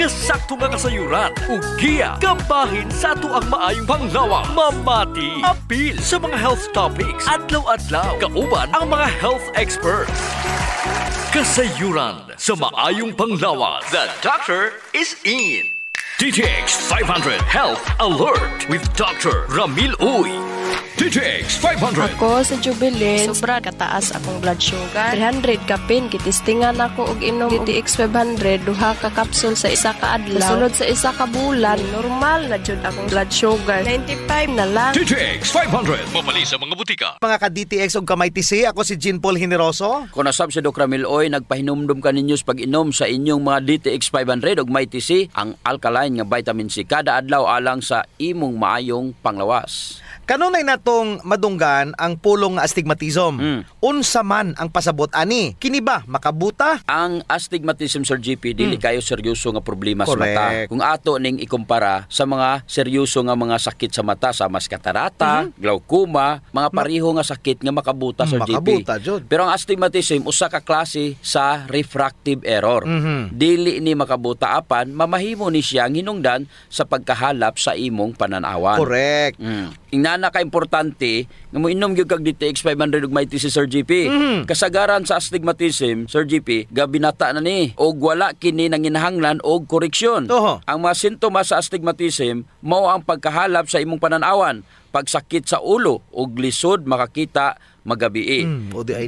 nga sakto nga kasayuran ug giya kabahin sa ato ang maayong panglawang mamati apil sa mga health topics adlaw-adlaw kauban ang mga health experts. Kasayuran sa maayong panglawang. The doctor is in. DTX 500 Health Alert with Dr. Ramil Uy. DTX 500. Ako sa Jubilee, sobra kataas akong blood sugar. 300 kapin, kitistingan ako og inom DTX 500, duha ka kapsul sa isa ka adlaw. Sulod sa isa ka bulan, normal na jud akong blood sugar. 95 na lang. DTX 500. Mapali sa mga butika. Mga ka-DTX og kamay TC, ako si Jean Paul Generoso. Kung nasab si Dr. Ramil Oy, nagpahinumdum ka ninyo sa pag-inom sa inyong mga DTX 500 og may TC, ang alkaline nga vitamin C kada adlaw alang sa imong maayong panglawas. Kanunay natong madunggan ang pulong nga astigmatism. Unsa man ang pasabot ani? Kini ba makabuta? Ang astigmatism, Sir GP, dili kayo seryoso nga problema sa Correct. mata. Kung ato ning ikumpara sa mga seryoso nga mga sakit sa mata, sa mas katarata, glaucoma, mga pariho nga sakit nga makabuta, Sir Makabuta, GP. Jud. Pero ang astigmatism, usa ka klase sa refractive error. Dili ni makabuta apan, mamahimo ni siya ang hinungdan sa pagkahalap sa imong pananawan. Correct. Ingana ka importante nga moinom gyud kag DTX 500 ug may TC, Sir GP. Kasagaran sa astigmatism, Sir GP, gabinata na ni og wala kini nanginahanglan og koreksyon. Oho. Ang mga sintomas sa astigmatism mao ang pagkahalap sa imong pananawan, pagsakit sa ulo ug lisod makakita magabi.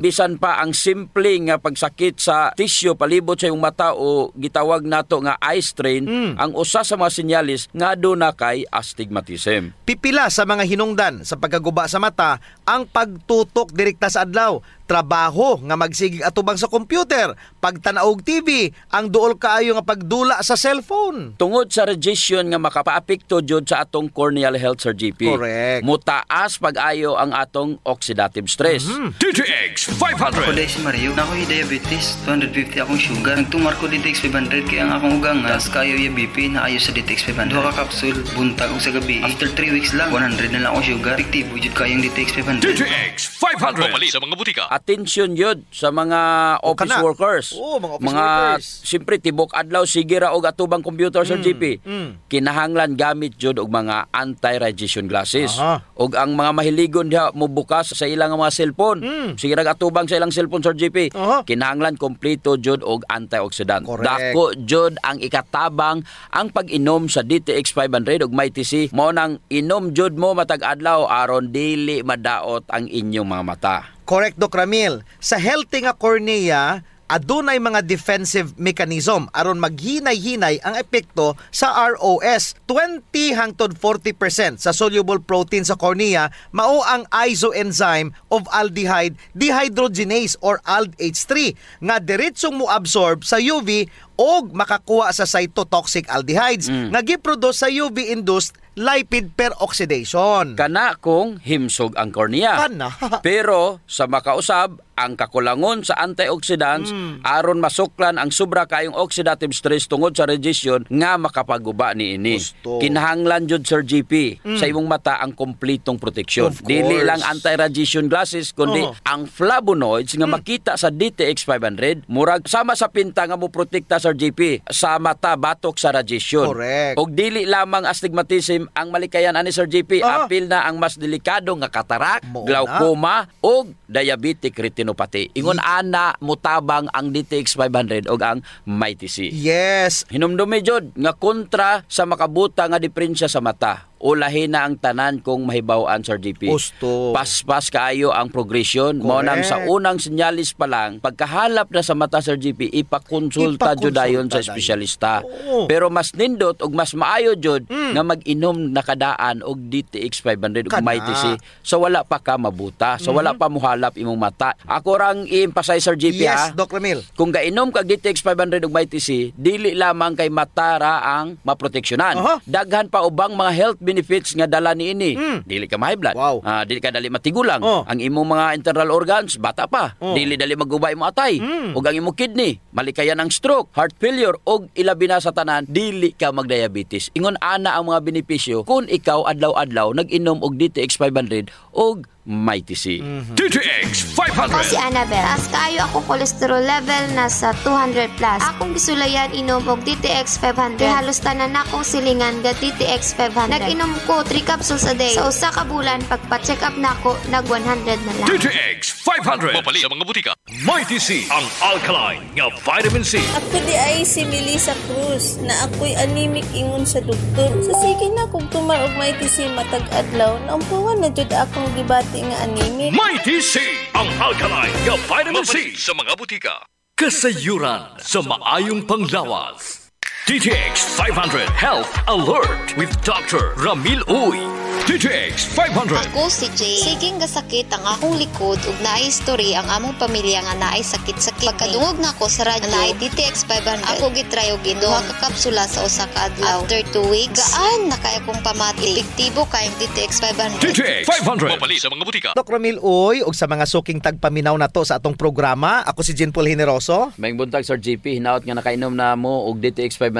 Bisan pa ang simple nga pagsakit sa tissue palibot sa iyong mata o gitawag nato nga eye strain, ang usa sa mga sinyalis nga aduna kay astigmatism. Pipila sa mga hinungdan sa pagkaguba sa mata ang pagtutok direkta sa adlaw, trabaho nga magsigig atubang sa computer, pagtanaw og TV, ang duol kaayo nga pagdula sa cellphone. Tungod sa radiation nga makapaapekto jud sa atong corneal health, Sir GP. Correct. Mutaas pag-ayo ang atong oxidative stress. DTX Ako 500. dahil si Mario, na ako'y diabetes, 250 akong sugar. Nagtumar ko DTX 500 kaya ang akong ugang tas kayo yung BP na ayo sa DTX 500. Duha ka kapsul, buntag og sa gabi. After 3 weeks lang, 100 na lang akong sugar. Efektibo jud kayong DTX 500. DTX 500. Mapali sa mga butika. Atensyon yun sa mga office kana. workers. Oo, mga office workers. Siyempre, tibok adlaw, sige ra og atubang computer, Sir GP. Kinahanglan gamit jud og mga anti-radiation glasses. Aha. Og ang mga mahiligon diha mo bukas sa ilang mga cellphone. Sige ra atubang sa ilang cellphone, Sir GP. Aha. Kinahanglan kompleto jud og antioxidant. Correct. Dako jud ang ikatabang ang pag-inom sa DTX 500 og may TC. Mao nang inom jud mo matag adlaw aron dili madaot ang inyong mga mata. Correct, Doc Ramil. Sa healthy nga cornea, adunay mga defensive mechanism aron maghinay-hinay ang epekto sa ROS. 20 hangtod 40% sa soluble protein sa cornea mao ang isoenzyme of aldehyde dehydrogenase or ALDH3 nga diretsong mo absorb sa UV og makakuha sa cytotoxic aldehydes nga giproduce sa UV-induced lipid peroxidation. Kana kung himsog ang kornea. Kana. Pero sa makausab, ang kakulangon sa antioxidants aron masuklan ang sobra kayong oxidative stress tungod sa radiation nga makapaguba niini. Gusto. Kinahanglan jud, Sir GP, sa imong mata ang kompletong proteksyon. Of course. Dili lang anti-radiation glasses kundi ang flavonoids nga makita sa DTX 500 murag sama sa pinta nga mo protekta, Sir GP, sa mata batok sa radiation. Correct. Og dili lamang astigmatism ang malikayan ani, Sir GP, apil na ang mas delikado nga katarak, Mo glaucoma og diabetic retinopathy. Ingon ana mutabang ang DTX 500 og ang MyTC. Yes. Hinumdumi jud nga kontra sa makabuta nga diferensya sa mata. Ulahin na ang tanan kung mahibaw-an, Sir GP. Gusto. Paspas kaayo ang progression. Mo nang sa unang sinyalis pa lang, pagkahalap na sa mata, Sir GP, ipakonsulta jud dayon sa espesyalista. Oo. Pero mas nindot og mas maayo jud nga mag-inom na kadaan og DTX 500 ug Kana. MyTC so wala pa ka mabuta, so wala pa muhalap imong mata. Ako rang i-emphasize, Sir GP, Yes, ha? Doc Ramil. Kung gainom kag DTX 500 ug MyTC, dili lamang kay mata ra ang maproteksyonan. Aha. Daghan pa ubang mga health benefits nga dala niini. Dili ka ma-high blood. Wow. Dili ka dali matigulang. Oh. Ang imong mga internal organs bata pa. Dili dali maguba imong atay. Ug ang imong kidney malikayan ang stroke, heart failure og ilabi na sa tanan dili ka magdiabetes. Ingon ana ang mga benepisyo kung ikaw adlaw-adlaw nag-inom og DTX 500 og Mighty C. DTX Ako 500. si Annabel. As kaayo ako cholesterol level nasa 200 plus. Akong gisulayan inom og DTX 500. Halos tanan akong silingan ga DTX 500. Nag-inom ko 3 capsules a day. Sa usa ka bulan pagpa-check up nako nag 100 na lang. DTX 500. Mapali sa mga butika. Mighty C, ang alkaline nga vitamin C. Ako di ay si Melissa Cruz na ako'y anemic ingon sa doktor. Sa sige na kung tumar og Mighty C matag adlaw, naumpuan na jud akong gibati nga anemic. Mighty C, ang alkaline nga vitamin C sa mga butika. Kasayuran sa maayong panglawas. DTX 500 Health Alert with Dr. Ramil Uy. DTX 500. Ako si Jay. Siging gasakit ang akong likod ug naay history ang among pamilya nga naay sakit-sakit. Pagkadungog nako sa radyo naay DTX 500. Ako gitry og inom duha ka kapsula sa usa ka adlaw. After 2 weeks, gaan na kay akong pamati. Epektibo kay ang DTX 500. DTX 500. Mapali sa mga butika. Dok Ramil Uy, ug sa mga suking tagpaminaw na to sa atong programa, ako si Jean Paul Generoso. May buntag Sir GP, hinaot nga nakainom na mo og DTX 500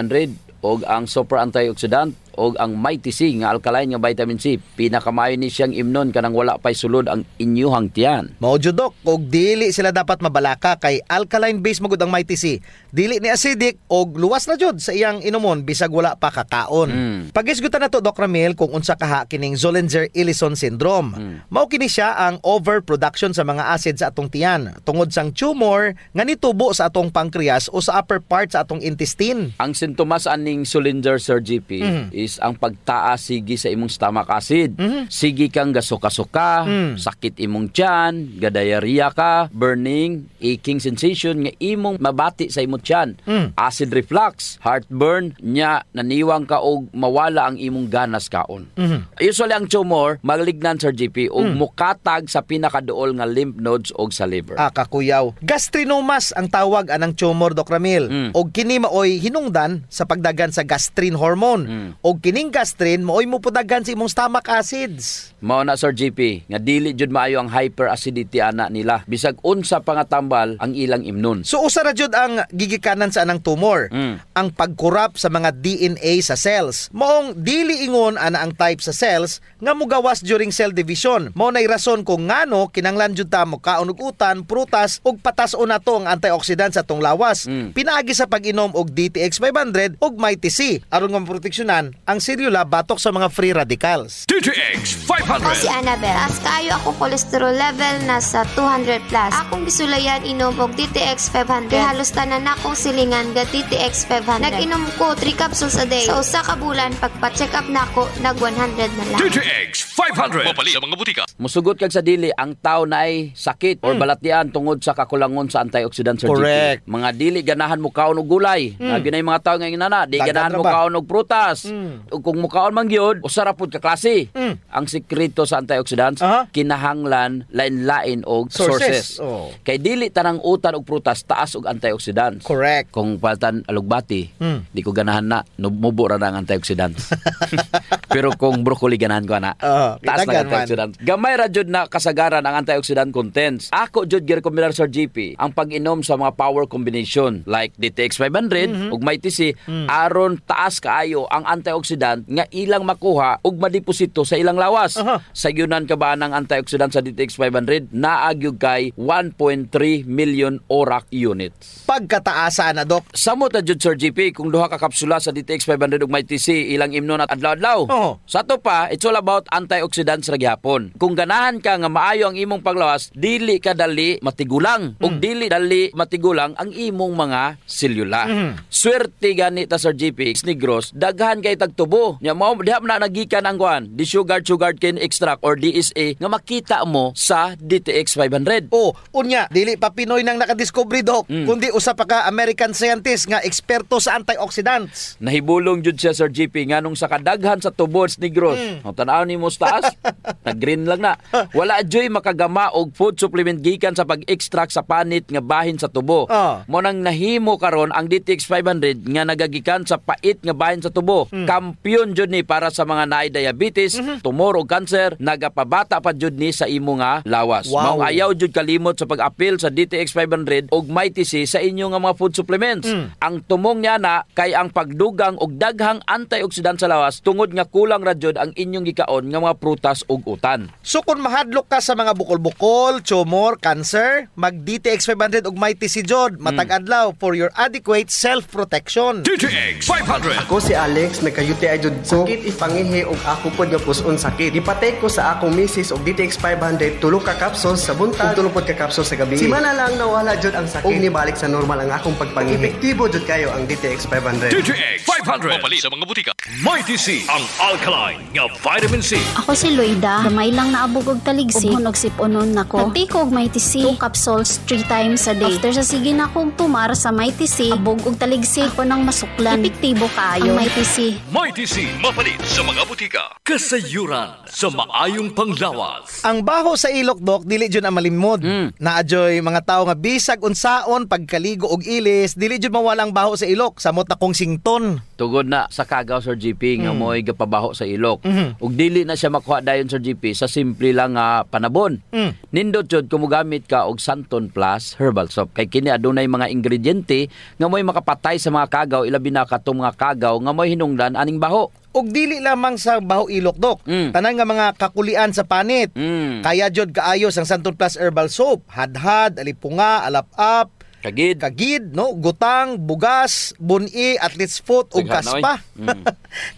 og ang super antioxidant og ang Mighty C nga alkaline nga vitamin C. Pinakamayo ni siyang imnon kanang wala pay sulod ang inyuhang tiyan. Mao jud Dok, og dili sila dapat mabalaka kay alkaline base magud ang Mighty C. Dili ni acidic og luwas na jud sa iyang inumon bisag wala pa kakaon. Pagisgutan na to Doc Ramil kung unsa kaha kining Zollinger-Ellison syndrome. Mao kini siya ang overproduction sa mga acid sa atong tiyan tungod sang tumor nga nitubo sa atong pancreas o sa upper part sa atong intestine. Ang sintomas aning Zollinger Sir GP is ang pagtaas sige sa imong stomach acid. Sige kang gasuka-suka, sakit imong tiyan, gadayarya ka, burning, aching sensation nga imong mabati sa imong tiyan. Acid reflux, heartburn, nya naniwang ka og mawala ang imong ganas kaon. Usually ang tumor malignant Sir GP og mukatag sa pinakaduol nga lymph nodes og sa liver. Kakuyaw. Gastrinomas ang tawag anang tumor Doc Ramil. Og kini maoy hinungdan sa pagdagan sa gastrin hormone. Og kining gastrin maoy mupudagan sa imong stomach acids. Mao na Sir GP nga dili jud maayo ang hyperacidity ana nila bisag unsa pa nga tambal ang ilang imnon. So usa ra jud ang gigikanan sa anang tumor. Ang pagkurap sa mga DNA sa cells. Maong dili ingon ana ang type sa cells nga mugawas during cell division. Mao nay rason kung ngano kinanglan jud ta mo kaon og utan, prutas ug patas-on nato ang antioxidant sa atong lawas. Pinaagi sa pag-inom og DTX 500 ug Mighty C aron nga maproteksyonan ang selula batok sa mga free radicals. DTX Ako si 500. Annabel. As kaayo ako cholesterol level nasa 200 plus. Akong gisulayan inom og DTX 500. Halos tanan akong silingan ga DTX 500. Nag-inom ko 3 capsules a day. Sa usa ka bulan pagpa-check up nako nag 100 na lang. DTX 500. Mapali sa mga butika. Musugot kag sa dili ang tao na ay sakit or balatian tungod sa kakulangon sa antioxidant Sir Correct. GP. Mga dili ganahan mo kaon og gulay. Nabi na yung mga tao nga inana, di Dagdag ganahan na mo ba? kaon og prutas. Ug kung mo kaon man gyud, usara pud ka klase. Ang sikreto sa antioxidants kinahanglan lain-lain og sources. Oh. Kay dili tanang utan og prutas taas og antioxidants. Correct. Kung paltan alugbati, di ko ganahan na mubo ra na ang antioxidants. Pero kung broccoli ganahan ko na. Taas na kitagan man. antioxidants. Gamay ra jud na kasagaran ang antioxidant contents. Ako jud gi-recommendar Sir GP ang pag-inom sa mga power combination like DTX 500 ug Mighty C aron taas kaayo ang antioxidant nga ilang makuha ug madeposito sa ilang lawas. Sa yunan ka ba ng antioxidant sa DTX 500 naagyog kay 1.3 million ORAC units. Pagkataasa na Doc. Samot na jud Sir GP kung duha ka kapsula sa DTX 500 ug Mighty C ilang imnon at adlaw-adlaw. Sa to pa, it's all about antioxidants ra gyapon. Kung ganahan ka nga maayo ang imong paglawas, dili ka dali matigulang ug dili dali matigulang ang imong mga selula. Swerte gani ta Sir GP Negros, daghan kay tagtubo. Nya mao diha na nagikan ang kuan, di sugar cane extract or DSA nga makita mo sa DTX 500. Unya, dili pa Pinoy nang nakadiscovery Doc, kundi usa pa ka American scientist nga eksperto sa antioxidants. Nahibulong jud siya Sir GP nganong sa kadaghan sa tubods Negros. Ang tan-aw nimo sa taas, nag-green lang na. Wala joy makagama og food supplement gikan sa pag-extract sa panit nga bahin sa tubo. Mo nang nahimo karon ang DTX 500 nga nagagikan sa pait nga bahin sa tubo. Kampiyon jud ni para sa mga naay diabetes, tumor ug cancer, nagapabata pa jud ni sa imo nga lawas. Wow. Mao ayaw jud kalimot sa pag-apil sa DTX 500 ug Mighty C sa inyo nga mga food supplements. Ang tumong niya na kay ang pagdugang og daghang antioxidant sa lawas tungod nga kulang ra jud ang inyong gikaon nga mga prutas ug utan. So kung mahadlok ka sa mga bukol-bukol, tumor, cancer, mag DTX 500 ug Mighty C jud matag adlaw for your adequate self-protection. DTX 500. Ako si Alex, nagka-UTI jud ko. Sakit ipangihi og ako pod nga puson sakit. Ipatay ko sa akong misis og DTX 500 tulo ka capsules sa buntag ug tulo pod ka capsules sa gabi. Simana lang nawala jud ang sakit ug nibalik sa normal ang akong pagpangihi. Epektibo jud kayo ang DTX 500. DTX 500. Mapalit sa mga butika. Mighty C, ang alkaline nga vitamin C. Ako si Loida, gamay lang naabog og taligsi ug hunog siponon nako. Nagtiko og Mighty C 2 capsules 3 times a day. After sa sige na kong tumar sa Mighty C, abog og taligsi ako nang masuklan. Epektibo kaayo ang Mighty C. Mighty C, mapalit sa mga butika. Kasayuran sa maayong panglawas. Ang baho sa ilok, Dok, dili jud ang malimod. Naadyoy mga tao nga bisag unsaon pagkaligo og ilis, dili jud mawala ang baho sa ilok. Samot akong sington. Tugod na sa kagaw Sir GP nga mo'y gapabaho sa ilok. Ug dili na siya makuha dayon Sir GP sa simple lang nga panabon. Nindot jud kung mogamit ka og Santon Plus herbal soap kay kini adunay mga ingrediente nga mo'y makapatay sa mga kagaw ilabi na katong mga kagaw nga mo'y hinungdan aning baho. Og dili lamang sa baho ilok, Dok. Tanan nga mga kakulian sa panit. Kaya jud kaayos ang Santon Plus herbal soap. Hadhad, alipunga, alap-up, kagid, no, gutang, bugas, buni, athlete's foot ug kaspa.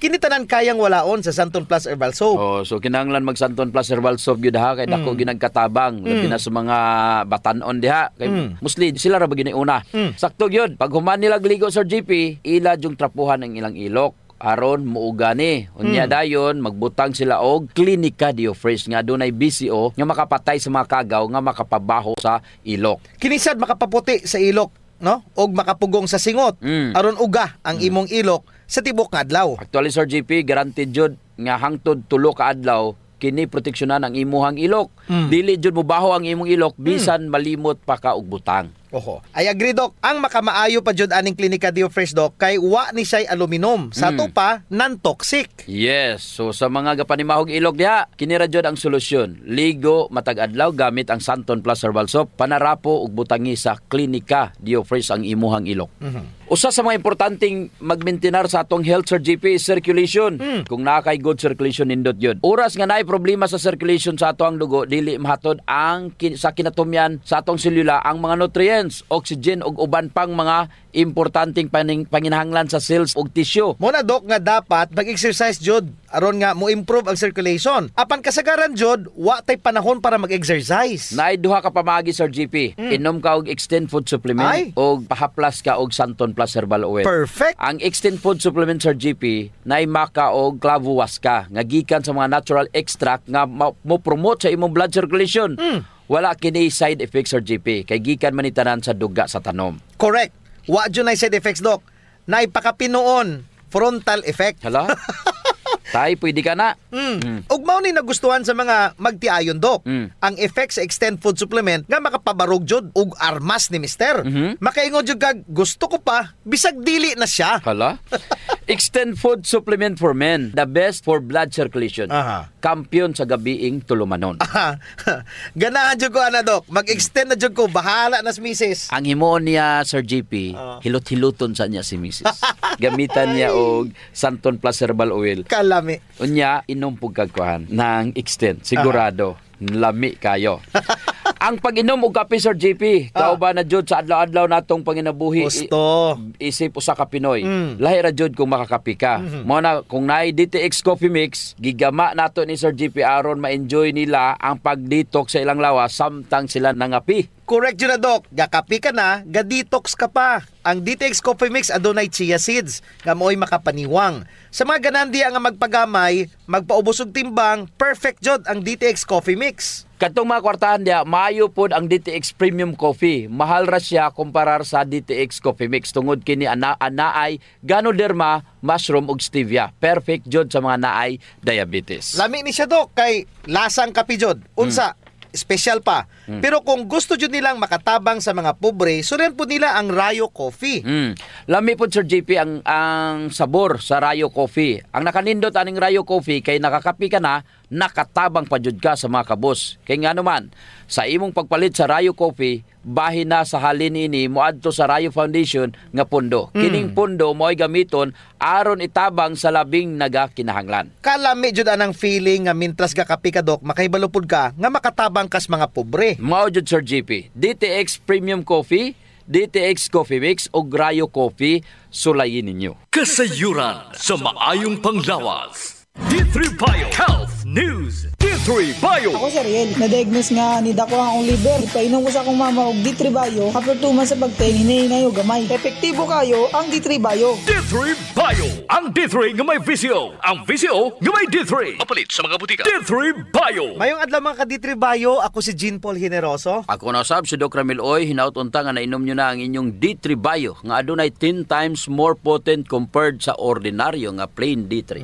Kini tanan kayang walaon sa Santon Plus herbal soap. Oh, so kinahanglan mag Santon Plus herbal soap gyud ha kay dako ginagkatabang labi na sa mga batan-on diha kay mostly sila ra ba giniuna. Sakto gyud pag human nila ligo Sir GP, ila jung trapuhan ang ilang ilok aron muuga ni. Unya dayon magbutang sila og Clinica Diofresh nga dunay BCO nga makapatay sa mga kagaw nga makapabaho sa ilok. Kinisad makapaputi sa ilok, no? Og makapugong sa singot aron uga ang imong ilok sa tibok nga adlaw. Actually Sir GP, guaranteed jud nga hangtod tulo ka adlaw kini proteksyonan ang imuhang ilok. Dili jud mobaho ang imong ilok bisan malimot pa ka og butang. Oho. I agree, Dok. Ang makamaayo pa jud aning Clinica Diofresh, Dok, kay wa ni say aluminum. Sa to pa non-toxic. Yes. So sa mga gapanimahog ilog diha, kini ra jud ang solusyon. Ligo matag adlaw gamit ang Santon Plus herbal soap, panarapo ug butangi sa Clinica Diofresh ang imuhang ilok. Usa sa mga importanteng magmaintenar sa atong health Sir GP is circulation. Kung naa kay good circulation nindot yun. Oras nga naay problema sa circulation sa atong dugo, dili mahatod ang sa kinatumyan sa atong selula ang mga nutrients, oxygen ug uban pang mga importanteng panginahanglan sa cells ug tissue. Muna, Dok, nga dapat mag-exercise jud aron nga mo improve ang circulation. Apan kasagaran jud, wa tay panahon para mag-exercise. Naay duha ka pamagi Sir GP. Inom ka og Extend Food Supplement og pahaplas ka og Santon Plus herbal oil. Perfect. Ang Extend Food Supplement Sir GP naay maka og clavo waska nga gikan sa mga natural extract nga mo promote sa imong blood circulation. Wala kini side effects Sir GP kay gikan man ni tanan sa duga sa tanom. Correct. Wa jud nay side effects, Dok. Naay pakapinoon frontal effect. Hala? Tay, pwede ka na. Ug mao ni nagustuhan sa mga magtiayon, Dok. Ang effect sa Extend Food Supplement nga makapabarog jud ug armas ni Mister. Makaingon jud kag gusto ko pa bisag dili na siya. Hala? Extend Food Supplement for Men, the best for blood circulation. Kampiyon sa gabiing tulumanon. Ganahan jud ko ana, Dok. Mag-extend na jud ko, bahala na si Mrs. Ang himoon niya Sir GP, hilot-hiluton sa niya si Mrs. Gamitan niya og Santon Plus herbal oil. Kalami. Unya inom pug kagkuhan ng Extend. Sigurado lami kayo. Ang pag-inom og kape Sir GP, kauban na jud sa adlaw-adlaw natong panginabuhi. Gusto. Isip usa ka Pinoy. Lahi ra jud kung makakape ka. Mao na kung naay DTX Coffee Mix, gigama nato ni Sir GP aron ma-enjoy nila ang pag-detox sa ilang lawas samtang sila nangapi. Correct yun na, Dok. Gakapi ka na, ga-detox ka pa. Ang DTX Coffee Mix adunay chia seeds nga mo'y makapaniwang. Sa mga ganandiya nga magpagamay, magpaubos og timbang, perfect jud ang DTX Coffee Mix. Katong mga kwartahan diya, maayo pod ang DTX Premium Coffee. Mahal ra siya kumparar sa DTX Coffee Mix tungod kini anaay Ganoderma, mushroom ug stevia. Perfect jud sa mga naay diabetes. Lami ni siya, Dok, kay lasang kape jud. Unsa? special pa. Pero kung gusto jud nilang makatabang sa mga pobre, sulian po nila ang Rayo Coffee. Lami po Sir JP ang sabor sa Rayo Coffee. Ang nakanindot aning Rayo Coffee kay nakakapi ka na, nakatabang pa jud ka sa mga kabos. Kay nga naman, sa imong pagpalit sa Rayo Coffee, bahin na sa halin ini moadto sa Rayo Foundation nga pundo. Kining pundo mo'y gamiton aron itabang sa labing nagakinahanglan. Kalami jud anang feeling nga mintras ka kapi ka dok, makahibalupod ka nga makatabang kas mga pobre. Mao jud Sir JP, DTX Premium Coffee, DTX Coffee Mix o Rayo Coffee, sulayin ninyo. Kasayuran sa maayong panglawas. D3 Bio Health News. D3 Bio. Ako si Ariel, na-diagnose nga ni dako ang liver. Ipainom ko sa akong mama og D3 Bio. After 2 months sa pagtayin, hinahinay o gamay. Epektibo kayo ang D3 Bio. D3 Bio. Ang D3 nga may VCO. Ang VCO nga may D3. Mapalit sa mga butika. D3 Bio. Mayong adlaw mga ka-D3 Bio, ako si Jean Paul Generoso. Ako na sab si Doc Ramil Oy, hinautunta nga nainom nyo na ang inyong D3 Bio nga adunay 10 times more potent compared sa ordinaryo nga plain D3.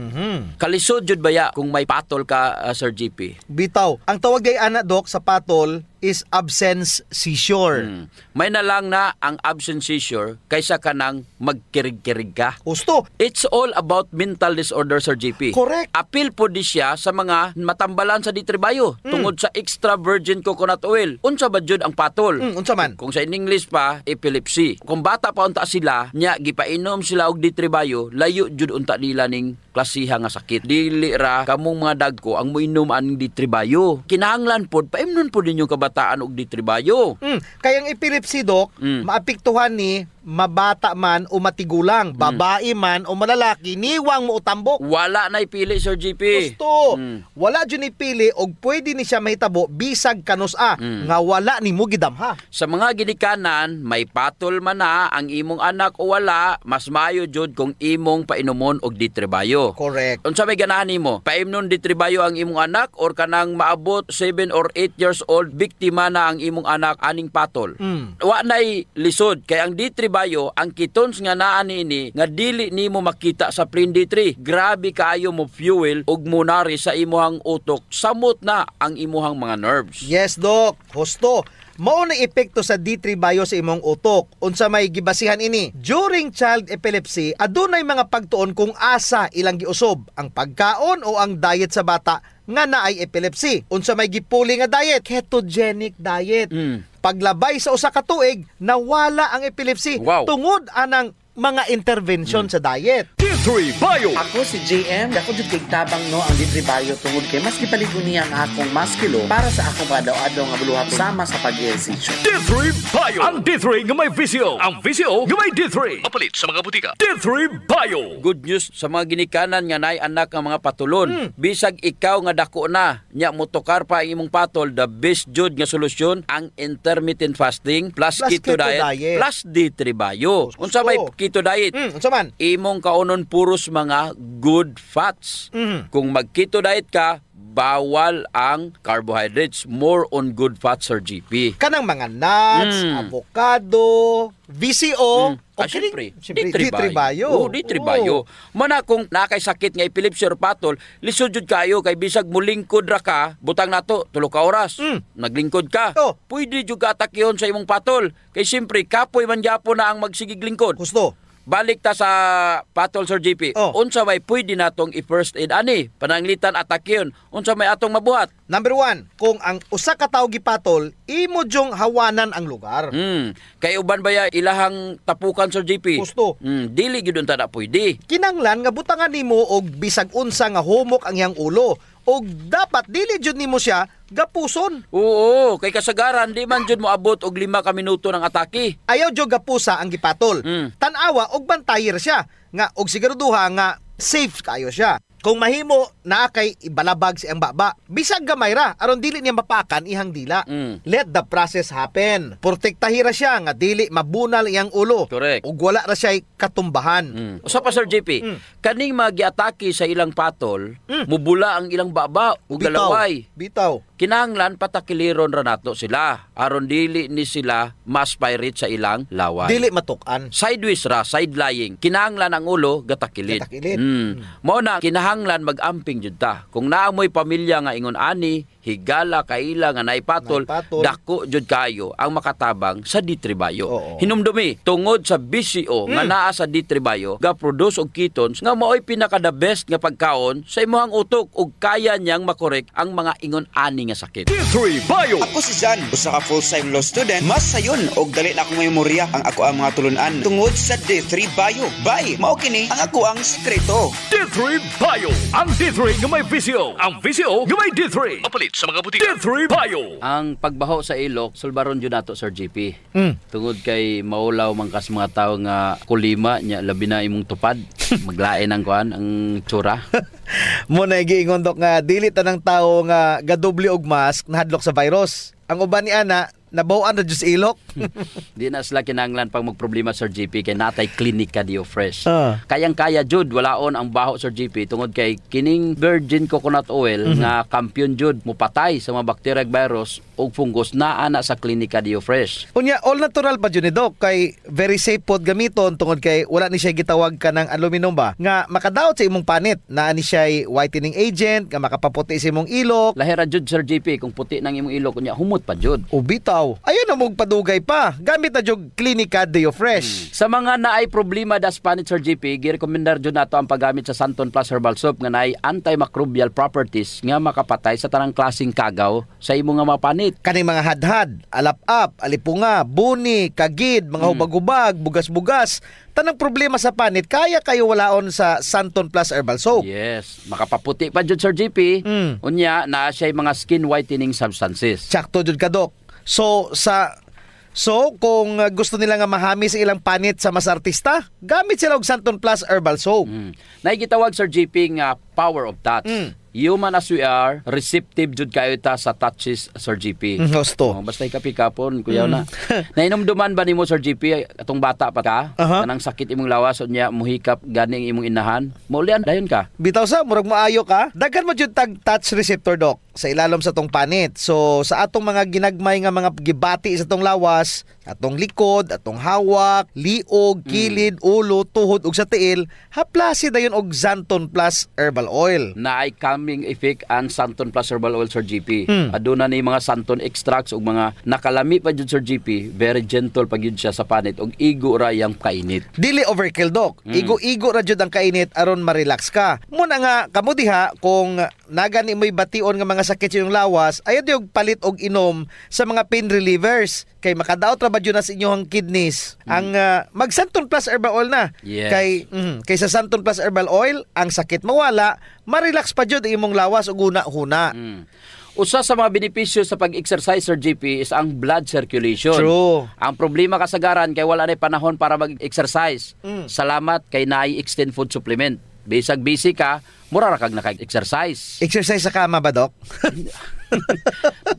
Kalisod jud baya kung may patol ka, Sir GP? Bitaw. Ang tawag ay ana dok sa patol is absence seizure. May na lang na ang absence seizure kaysa ka nang magkirig-kirig ka. Gusto. It's all about mental disorder, Sir GP. Correct. Appeal po di siya sa mga matambalan sa D3 Bio tungod sa extra virgin coconut oil. Unsa ba jud ang patol? Unsa man? Kung sa in English pa, epilepsy. Kung bata pa unta sila, nya gipainom sila og D3 Bio, layo jud unta nila ning klasiha nga sakit. Dili ra kamong mga dagko ang moinom aning D3 Bio. Kinahanglan pod paimnon pod ninyo kabataan og D3 Bio. Kayang epilepsy dok, maapektuhan ni mabata man o matigulang, babae man o malalaki, niwang mo utambok. Wala na ipili, Sir GP. Gusto. Wala dyan ipili og pwede ni siya mahitabo bisag kanusa nga wala ni mo gidamha. Sa mga ginikanan, may patol man na ang imong anak o wala, mas maayo jud kung imong painumon og D3 Bio. Correct. Unsa may ganahan nimo? Paimnon D3 Bio ang imong anak or kanang maabot 7 or 8 years old, biktima na ang imong anak aning patol. Wa nay lisod kay ang D3 Bio, ang ketones nga naa niini nga dili nimo makita sa plain D3. Grabe kaayo mo fuel ug munari sa imuhang utok, samot na ang imuhang mga nerves. Yes, Doc. Husto. Mao na epekto sa D3 Bio sa imong utok. Unsa may gibasihan ini? During child epilepsy, adunay mga pagtuon kung asa ilang giusob, ang pagkaon o ang diet sa bata nga naay epilepsy. Unsa may gipuli nga diet? Ketogenic diet. Paglabay sa usa ka tuig, nawala ang epilepsy tungod anang mga intervention sa diet. D3 Bio. Ako si JM, ako jud kay tabang no ang D3 Bio tungod kay mas gipaligo niya ang akong maskilo para sa akong adlaw-adlaw nga buluhat sama sa pag-ehersisyo. D3 Bio. Ang D3 nga may VCO. Ang VCO nga may D3. Mapalit sa mga butika. D3 Bio. Good news sa mga ginikanan nga naay anak nga mga patulon. Bisag ikaw nga dako na, nya motokar pa ang imong patol, the best jud nga solusyon ang intermittent fasting plus keto diet plus D3 Bio. Unsa may keto diet? Unsa man? Imong kaunon puros mga good fats. Kung mag-keto diet ka, bawal ang carbohydrates, more on good fats, Sir GP. Kanang mga nuts, avocado, VCO, siyempre, D3 Bio. D3 Bio. Mana kung nakay sakit nga epilepsy or patol, lisod jud kayo kay bisag mulingkod ra ka, butang nato 3 ka oras. Naglingkod ka. Pwede jud ka atakyon sa imong patol. Kay siyempre, kapoy man gyapon na ang magsigig lingkod. Gusto. Balik ta sa patol, Sir GP. Unsa may pwede natong i-first aid ani? Pananglitan atakyon. Unsa may atong mabuhat? Number 1, kung ang usa ka tawo gipatol, imo jong hawanan ang lugar. Kay uban baya ilahang tapukan, Sir GP? Gusto. Dili gyud unta na pwede. Kinanglan nga butangan nimo og bisag unsa nga humok ang iyang ulo. O dapat dili jud nimo siya gapuson. Oo, kay kasagaran di man jud mo abot og 5 ka minuto ng atake. Ayaw jud gapusa ang gipatol. Tan-awa og bantayer siya nga og siguraduha nga safe kayo siya. Kung mahimo na kay ibalabag si ang baba, bisag gamay ra aron dili niya mapakan ihang dila. Let the process happen. Protektahira siya nga dili mabunal iyang ulo. Correct. Ug wala ra siya katumbahan. Usa pa, Sir JP, kaning magiatake sa ilang patol, mubula ang ilang baba ug galaway. Bitaw. Kinahanglan patakiliron ra nato sila aron dili ni sila ma-aspirate sa ilang laway. Dili matukan. Sideways ra, side lying. Kinahanglan ang ulo gatakilit. Gatakilit. Mao na kinahanglan kinahanglan mag-amping jud ta. Kung naamoy pamilya nga ingon ani, higala kaila nga naipatol, dako jud kayo ang makatabang sa D3 Bio. Hinumdumi tungod sa BCO nga naa sa D3 Bio, ga produce og ketones nga maoy pinaka the best nga pagkaon sa imong utok ug kaya niyang makorek ang mga ingon ani nga sakit. D3 Bio. Ako si Jan, usa ka full-time law student. Mas sayon og dali na akong memorya ang ako ang mga tulunan tungod sa D3 Bio. Bye, mao kini ang ako ang sekreto. D3 Bio. Ang D3 nga may VCO. Ang VCO nga may D3. Mapalit sa mga butika. D3 Bio. Ang pagbaho sa ilok, sulbaron jud nato Sir GP. Tungod kay maulaw man kas mga tawo nga kulima nya labi na imong tupad. Maglain ang kuan ang tsura. Mo na giingon dok nga dili tanang tawo nga gadoble og mask nahadlok sa virus. Ang uban ni ana nabawan na jud sa ilok. Di na sila kinahanglan pag magproblema Sir GP kay natay Clinica Dio Fresh. Kayang-kaya jud walaon ang baho Sir GP tungod kay kining virgin coconut oil nga kampiyon jud mupatay sa mga bacteria ug virus ug fungus naa na sa Clinica Dio Fresh. Unya all natural pa jud ni Doc kay very safe pod gamiton tungod kay wala ni siya gitawag ka ng aluminum ba nga makadaot sa imong panit. Naa ni siya whitening agent nga makapaputi sa imong ilok. Lahira jud Sir GP kung puti nang imong ilok unya humot pa jud. Ubitaw. Ayun na mong padugay pa. Gamit na jog Clinica Dio Fresh. Sa mga naay problema das panit Sir GP, girekomendar jud nato ang paggamit sa Santon Plus Herbal Soap nga naay antimicrobial properties nga makapatay sa tanang klaseng kagaw sa imong nga mapanit. Kaning mga hadhad, alap-ap, alipunga, buni, kagid, mga hubag-hubag, bugas-bugas, tanang problema sa panit, kaya kayo walaon sa Santon Plus Herbal Soap. Yes, makapaputi pa jud Sir GP. Unya na siya mga skin whitening substances. Sakto jud ka Doc. So kung gusto nila nga mahami sa ilang panit sa mas artista, gamit sila og Santon Plus Herbal Soap. Naigitawag Sir GP nga power of touch. Human as we are, receptive jud kayo ta sa touches Sir GP. Gusto. Basta ikapikapon kuya na. Nainomduman ba nimo Sir GP atong bata pa ka? Kanang sakit imong lawas unya muhikap gani imong inahan. Maulian dayon ka. Bitaw sa murag maayo ka. Daghan mo jud tag touch receptor Doc sa ilalom sa tong panit. So sa atong mga ginagmay nga mga gibati sa tong lawas, atong likod, atong hawak, liog, kilid, ulo, tuhod ug sa tiil, haplasi dayon og Santon Plus Herbal Oil. Naay calming effect ang Santon Plus Herbal Oil Sir GP. Aduna ni mga Santon extracts ug mga nakalami pa jud Sir GP, very gentle pag yun siya sa panit ug igo ra yang kainit. Dili overkill Doc. Igo-igo ra jud ang kainit aron ma-relax ka. Muna nga kamo diha kung nagani mo'y bation nga mga sakit sa iyong lawas, ayaw yung palit og inom sa mga pain relievers. Kay makadaot ra ba yun na sa inyong kidneys. Ang mag Santon Plus Herbal Oil na. Yes. Kay sa Santon Plus Herbal Oil, ang sakit mawala, ma-relax pa yun imong lawas o guna-huna. Usa sa mga benepisyo sa pag-exercise Sir GP is ang blood circulation. True. Ang problema kasagaran kay wala na panahon para mag-exercise. Salamat kay naay extend food supplement. Bisag busy ka, mura ra kag naka-exercise. Exercise sa kama ba Doc?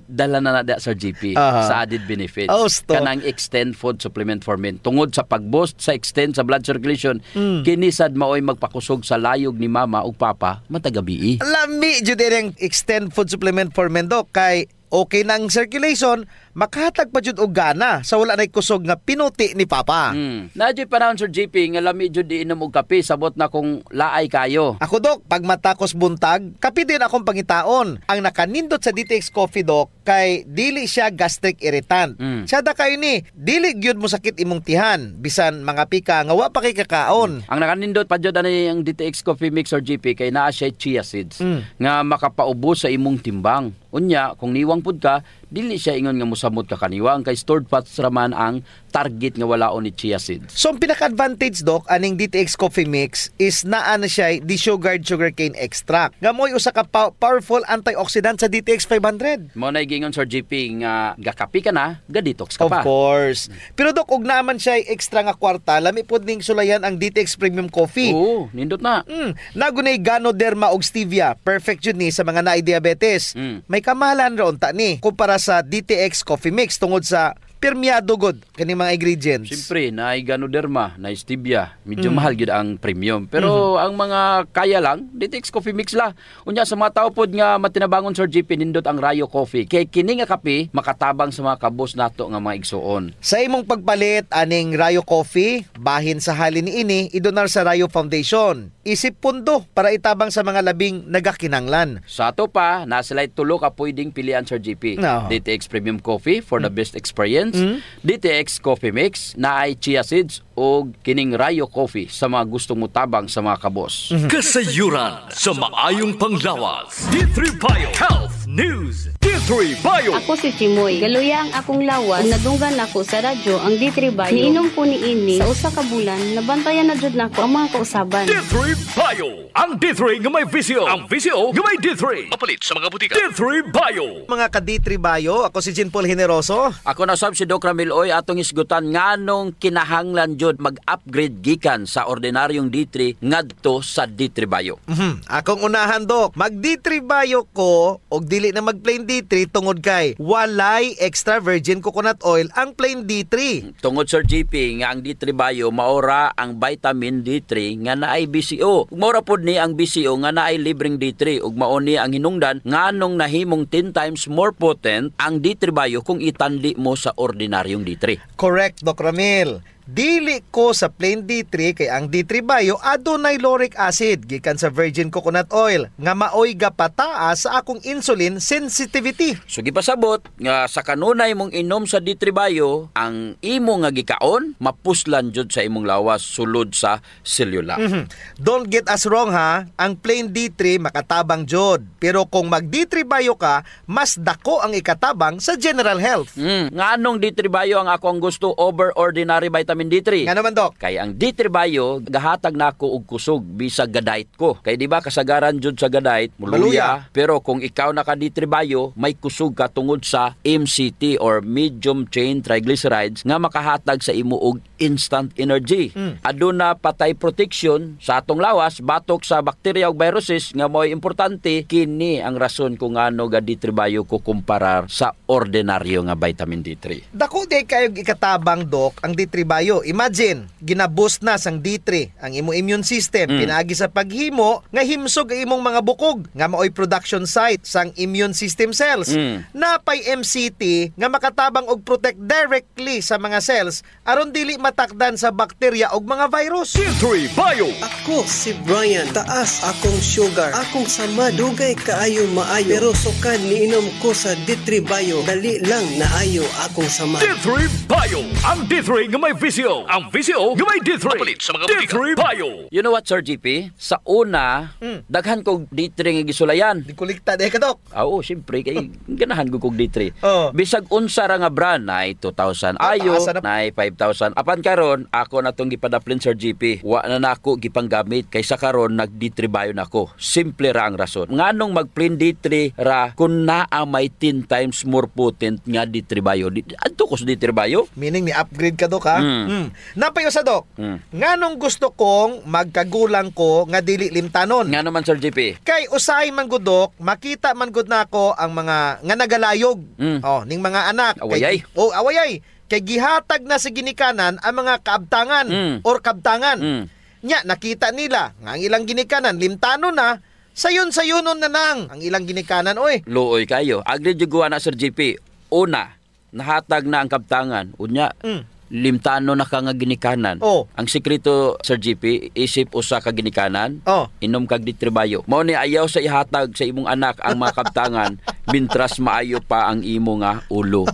Dala na Sir GP sa added benefits. Kanang extend food supplement for men. Tungod sa pag-boost sa extend sa blood circulation, kinisad maoy magpakusog sa layog ni mama ug papa matagabi. Lami jud ang extend food supplement for men Doc kay okay na ang circulation, makahatag pa jud og gana sa wala nay kusog nga pinuti ni papa. Nadyo panahon Sir GP nga lami jud iinom og kape sabot na kung laay kayo. Ako Doc, pag matakos buntag, kape din akong pangitaon. Ang nakanindot sa DTX Coffee Doc kay dili siya gastric irritant. Sada kayo ni, dili gyud mo sakit imong tihan bisan mga pika nga wa pa kay kakaon. Ang nakanindot pa jud ani ang DTX Coffee Mix Sir GP kay naa siya chia seeds nga makapaubos sa imong timbang. Unya, kung niwang pud ka, dili siya ingon nga musamot ka kaniwang kay stored fats raman ang target nga walaon ni chia seeds. So ang pinaka-advantage Doc aning DTX Coffee Mix is naa na siya desugared sugarcane extract. Nga mo'y usa ka powerful antioxidant sa DTX 500. Mo na gingon Sir GP nga gakapi ka na, ga-detox ka pa. Of course. Pero Doc, ug naaman siya extra nga kwarta, lami pud ning sulayan ang DTX Premium Coffee. Oo, nindot na. Nagunay Ganoderma og stevia, perfect jud ni sa mga naay diabetes. May kamahalan ra unta ni kumpara sa DTX Coffee Mix tungod sa pirmyado god kani mga ingredients. Siyempre, na Ganoderma, na stevia, medyo mahal gyud ang premium. Pero ang mga kaya lang, DTX Coffee Mix la. Unya sa mga tao pod nga matinabangon Sir JP nindot ang Rayo Coffee. Kay kini nga kape makatabang sa mga kabos nato nga mga igsuon. Sa imong pagpalit aning Rayo Coffee, bahin sa halin ini idonar sa Rayo Foundation. Isip pundo para itabang sa mga labing nagakinanglan. Sa ato pa, nasilay tulo ka pwedeng pilian Sir JP. No. DTX Premium Coffee for the best experience, DTX Coffee Mix na ay chia seeds o kining Rayo Coffee sa mga gustong mutabang sa mga kabos. Kasayuran sa maayong panglawas. D3 Bio Health News. D3 Bio. Ako si Chimoy. Galuya ang akong lawas. Kung nadunggan ako sa radyo ang D3 Bio. Niinom ko ni ini sa usa ka bulan. Nabantayan na jud nako ang mga kausaban. D3 Bio. Ang D3 nga may visio. Ang visio nga may D3. Mapalit sa mga butika. D3 Bio. Mga ka D3 Bio, ako si Jean Paul Generoso. Ako na sab si Doc Ramil Oy atong isgutan nganong kinahanglan jud mag-upgrade gikan sa ordinaryong D3 ngadto sa D3 Bio. Akong unahan, Doc. Mag D3 Bio ko og dili na mag plain D3 tungod kay walay extra virgin coconut oil ang plain D3. Tungod Sir JP nga ang D3 Bio maora ang vitamin D3 nga naay BCO. Maora pod ni ang BCO nga naay libreng D3 ug mao ni ang hinungdan nganong nahimong 10 times more potent ang D3 Bio kung itanli mo sa ordinaryong D3. Correct, Doc Ramil. Dili ko sa plain D3 kay ang D3 Bio adunay lauric acid gikan sa virgin coconut oil nga maoy gapataas sa akong insulin sensitivity. So gipasabot nga sa kanunay mong inom sa D3 Bio ang imo nga gikaon mapuslan jud sa imong lawas sulod sa selula. Don't get us wrong ha, ang plain D3 makatabang jud. Pero kung mag D3 Bio ka, mas dako ang ikatabang sa general health. Nganong D3 Bio ang ako ang gusto over ordinary vitamin D3. Nga naman, Doc. Kay ang D3 Bio, gahatag na ako og kusog bisag gadait ko. Kay di ba kasagaran jud sa gadait, muluya. Pero kung ikaw naka D3 Bio, may kusog ka tungod sa MCT or medium chain triglycerides nga makahatag sa imo og instant energy. Aduna patay protection sa atong lawas batok sa bakterya ug viruses nga mo'y importante. Kini ang rason kung ano ga D3 Bio ko kumparar sa ordinaryo nga vitamin D3. Dako di kayo ikatabang, Doc, ang D3 Bio. Imagine, ginaboost na sang D3 ang imong immune system, pinaagi sa paghimo nga himsog ang imong mga bukog nga maoy production site sang immune system cells. Napay MCT nga makatabang og protect directly sa mga cells aron dili matakdan sa bakterya og mga virus. D3 Bio. Ako si Brian, taas akong sugar, akong sama dugay kaayo maayo, pero sukan niinom ko sa D3 Bio, dali lang naayo akong sama. D3 Bio. Ang D3 nga may visio. Ang visio nga may D3. Mapalit sa mga butika. D3 Bio. You know what, Sir GP? Sa una, daghan kog D3 nga gisulayan. Di kulikta di ka, Doc. Oo, siyempre kay ganahan ko kog D3. Bisag unsa ra nga brand na 2,000 ayo, na 5,000. Apan karon ako na tong gipadaplin Sir GP. Wa na nako gipanggamit kaysa karon nag D3 Bio nako. Simple ra ang rason. Nganong mag plain D3 ra kun naa may 10 times more potent nga D3 Bio. Adto ko sa D3 Bio. Meaning ni upgrade ka, Doc, ha? Napayo sa, Doc. Nganong gusto kong magkagulang ko nga dili limtanon? Nga naman, Sir JP. Kay usay man gud, Doc, makita man gud nako ang mga nga nagalayog. Ning mga anak. Awayay. Awayay. Kay gihatag na sa ginikanan ang mga kaabtangan or kabtangan. Nya nakita nila nga ang ilang ginikanan limtanon na, sayon-sayonon na nang ang ilang ginikanan, oy. Luoy kayo. Agri juguan na, Sir JP. Una, nahatag na ang kabtangan. Unya, limtano na ka nga ginikanan. Ang sekreto, Sir GP, isip usa ka ginikanan, inom kag D3 Bio. Mao ni ayaw sa ihatag sa imong anak ang mga kabtangan bintras maayo pa ang imo nga ulo.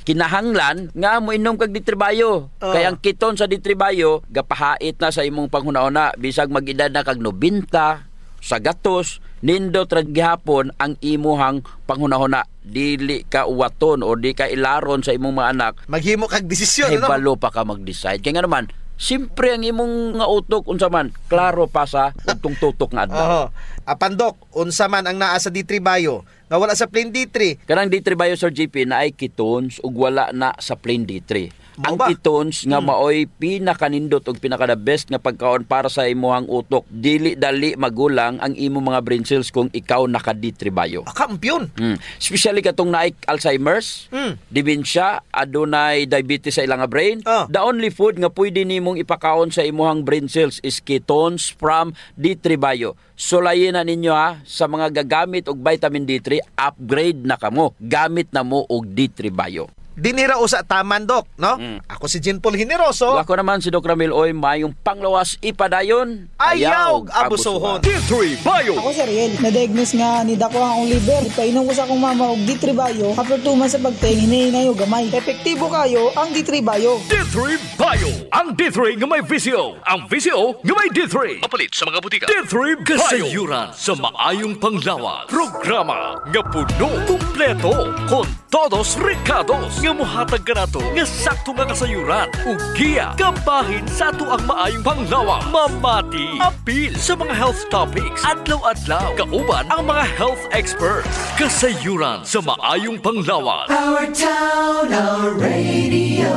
Kinahanglan nga mo inom kag D3 Bio. Kay ang kiton sa D3 Bio gapahait na sa imong panghuna-una bisag mag-edad na kag 90 sa gatos, nindot ra gihapon ang imuhang panghunahuna. Dili ka uwaton o di ka ilaron sa imong mga anak. Maghimo kag desisyon, no? Balo pa ka mag-decide. Kaya nga naman, simpre ang imong nga utok unsa man, klaro pa sa utong tutok nga adlaw. Apan, Doc, unsa man ang naa sa D3 Bio nga wala sa plain D3? Kanang D3 Bio, Sir GP, na ay ketones ug wala na sa plain D3. Ang ketones nga maoy pinakanindot ug pinaka the best nga pagkaon para sa imuhang utok. Dili dali magulang ang imo mga brain cells kung ikaw naka-D3-bio. Kampyon. Especially katong naay Alzheimer's, dementia, adunay diabetes sa ilang brain. The only food nga pwede nimong ipakaon sa imuhang brain cells is ketones from D3-bio. Sulayin na ninyo sa mga gagamit og vitamin D3, upgrade na kamo. Gamit na mo og D3-bio. Dinira usa taman, Dok, no? Ako si Jean Paul Generoso. Ako naman si Doc Ramil Oy, mayong panglawas ipadayon, ayaw abusohon. D3-bio. Ako si Ariel, na-diagnose nga ni Dako ang liver. Ipainom ko sa akong mama og D3-bio. After 2 months sa pagtayin, hinahinay o gamay. Epektibo kayo ang D3-bio. D3-bio. Ang D3 nga may VCO. Ang VCO nga may D3. Mapalit sa mga butika. D3-bio. Kasayuran sa maayong panglawas. Programa nga puno, kumpleto, con todos recados. Nga muhatag ka na to, nga sakto nga kasayuran. Ugiya, kabahin sa ato ang maayong panglawa. Mamati, apil sa mga health topics. Adlaw-adlaw, kauban ang mga health experts. Kasayuran sa maayong panglawa. Our town, our radio,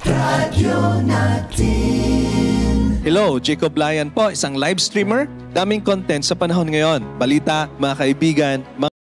radyo natin. Hello, Jacob Lyon po, isang live streamer. Daming content sa panahon ngayon. Balita, mga kaibigan,